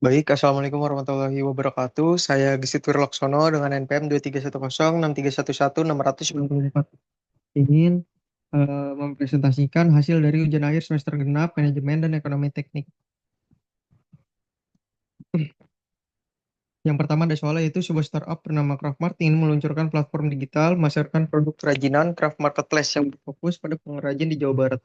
Baik, Assalamualaikum warahmatullahi wabarakatuh. Saya Gesit Wirlaksono dengan NPM 231063116694. Ingin mempresentasikan hasil dari ujian akhir semester genap manajemen dan ekonomi teknik. Yang pertama ada soal yaitu sebuah startup bernama Craftmart ingin meluncurkan platform digital memasarkan produk kerajinan Craft Marketplace yang berfokus pada pengrajin di Jawa Barat.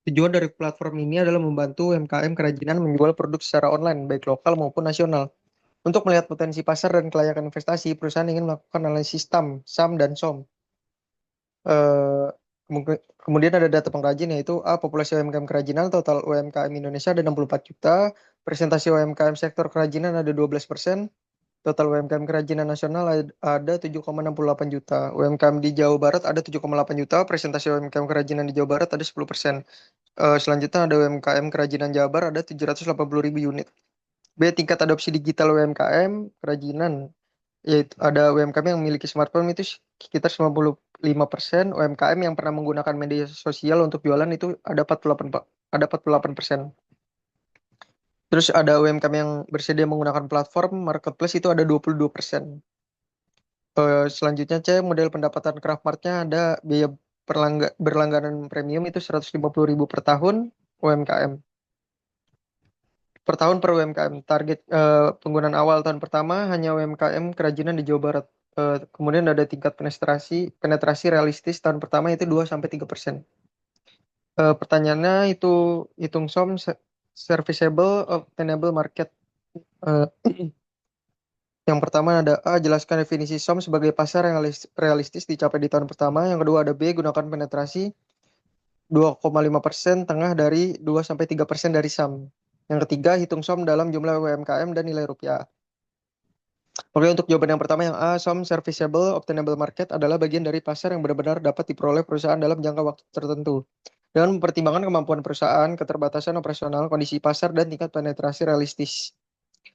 Tujuan dari platform ini adalah membantu UMKM kerajinan menjual produk secara online, baik lokal maupun nasional. Untuk melihat potensi pasar dan kelayakan investasi, perusahaan ingin melakukan analisis SAM dan SOM. Eh, Kemudian ada data pengrajin yaitu A. Populasi UMKM kerajinan, total UMKM Indonesia ada 64 juta, presentasi UMKM sektor kerajinan ada 12%, total UMKM kerajinan nasional ada 7,68 juta, UMKM di Jawa Barat ada 7,8 juta, presentasi UMKM kerajinan di Jawa Barat ada 10%. Selanjutnya ada UMKM kerajinan Jabar ada 780.000 unit. B. Tingkat adopsi digital UMKM kerajinan, yaitu ada UMKM yang memiliki smartphone itu sekitar 95%, UMKM yang pernah menggunakan media sosial untuk jualan itu ada 48, ada 48%. Terus ada UMKM yang bersedia menggunakan platform marketplace itu ada 22%. Selanjutnya C, model pendapatan Craftmartnya ada biaya berlangganan premium itu 150.000 per tahun UMKM. Per tahun per UMKM. Target penggunaan awal tahun pertama hanya UMKM kerajinan di Jawa Barat. Kemudian ada tingkat penetrasi realistis tahun pertama itu 2 sampai 3%. Pertanyaannya itu hitung SOM serviceable obtainable market. Eh, yang pertama ada A, jelaskan definisi SOM sebagai pasar yang realistis dicapai di tahun pertama. Yang kedua ada B, gunakan penetrasi 2,5% tengah dari 2 sampai 3% dari SAM. Yang ketiga, hitung SOM dalam jumlah UMKM dan nilai rupiah. Oke, untuk jawaban yang pertama yang A, some serviceable obtainable market adalah bagian dari pasar yang benar-benar dapat diperoleh perusahaan dalam jangka waktu tertentu. Dengan mempertimbangkan kemampuan perusahaan, keterbatasan operasional, kondisi pasar, dan tingkat penetrasi realistis.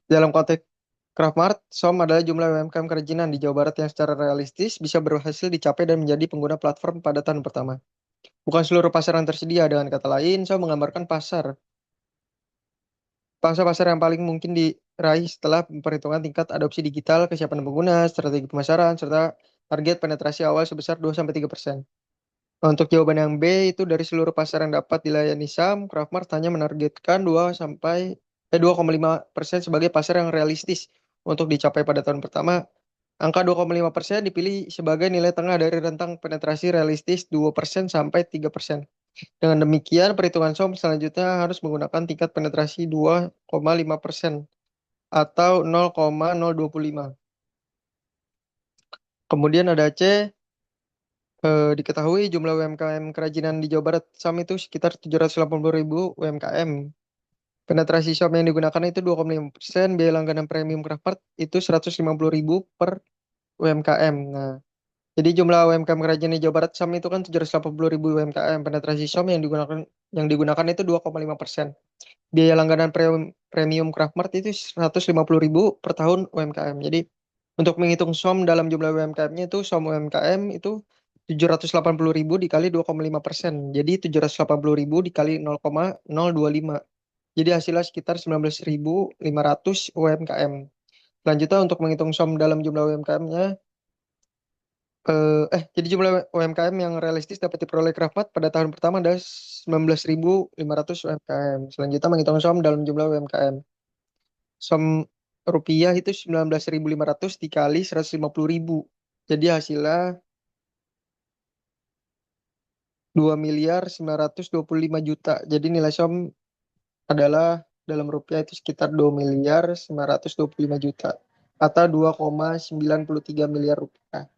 Dalam konteks Craftmart, SOM adalah jumlah UMKM kerajinan di Jawa Barat yang secara realistis bisa berhasil dicapai dan menjadi pengguna platform pada tahun pertama. Bukan seluruh pasar yang tersedia, dengan kata lain, SOM menggambarkan pasar-pasar yang paling mungkin diraih setelah memperhitungkan tingkat adopsi digital, kesiapan pengguna, strategi pemasaran, serta target penetrasi awal sebesar 2 sampai 3%. Untuk jawaban yang B itu dari seluruh pasar yang dapat dilayani SAM, Craftmart hanya menargetkan 2,5% sebagai pasar yang realistis untuk dicapai pada tahun pertama. Angka 2,5% dipilih sebagai nilai tengah dari rentang penetrasi realistis 2% sampai 3%. Dengan demikian, perhitungan SOM selanjutnya harus menggunakan tingkat penetrasi 2,5% atau 0,025. Kemudian ada C, diketahui jumlah UMKM kerajinan di Jawa Barat SAM itu sekitar 780.000 UMKM. Penetrasi SAM yang digunakan itu 2,5%, biaya langganan premium Craftmart itu 150.000 per UMKM. Nah, jadi jumlah UMKM kerajinan di Jawa Barat SAM itu kan 780.000 UMKM. Penetrasi SAM yang digunakan itu 2,5%. Biaya langganan premium Craftmart itu 150.000 per tahun UMKM. Jadi untuk menghitung SOM dalam jumlah UMKM-nya itu SOM UMKM itu 780.000 dikali 2,5%. Jadi 780.000 dikali 0,025. Jadi hasilnya sekitar 19.500 UMKM. Selanjutnya untuk menghitung SOM dalam jumlah UMKM-nya, jadi jumlah UMKM yang realistis dapat diperoleh Craftmart pada tahun pertama adalah 19.500 UMKM. Selanjutnya menghitung SOM dalam jumlah UMKM. SOM rupiah itu 19.500 dikali 150.000. Jadi hasilnya 2.925 juta. Jadi nilai SOM adalah dalam rupiah itu sekitar 2.925 juta atau 2,93 miliar rupiah.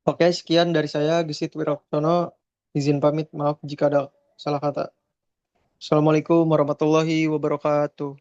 Oke, sekian dari saya, Gesit Wiroktono. Izin pamit, maaf jika ada salah kata. Assalamualaikum warahmatullahi wabarakatuh.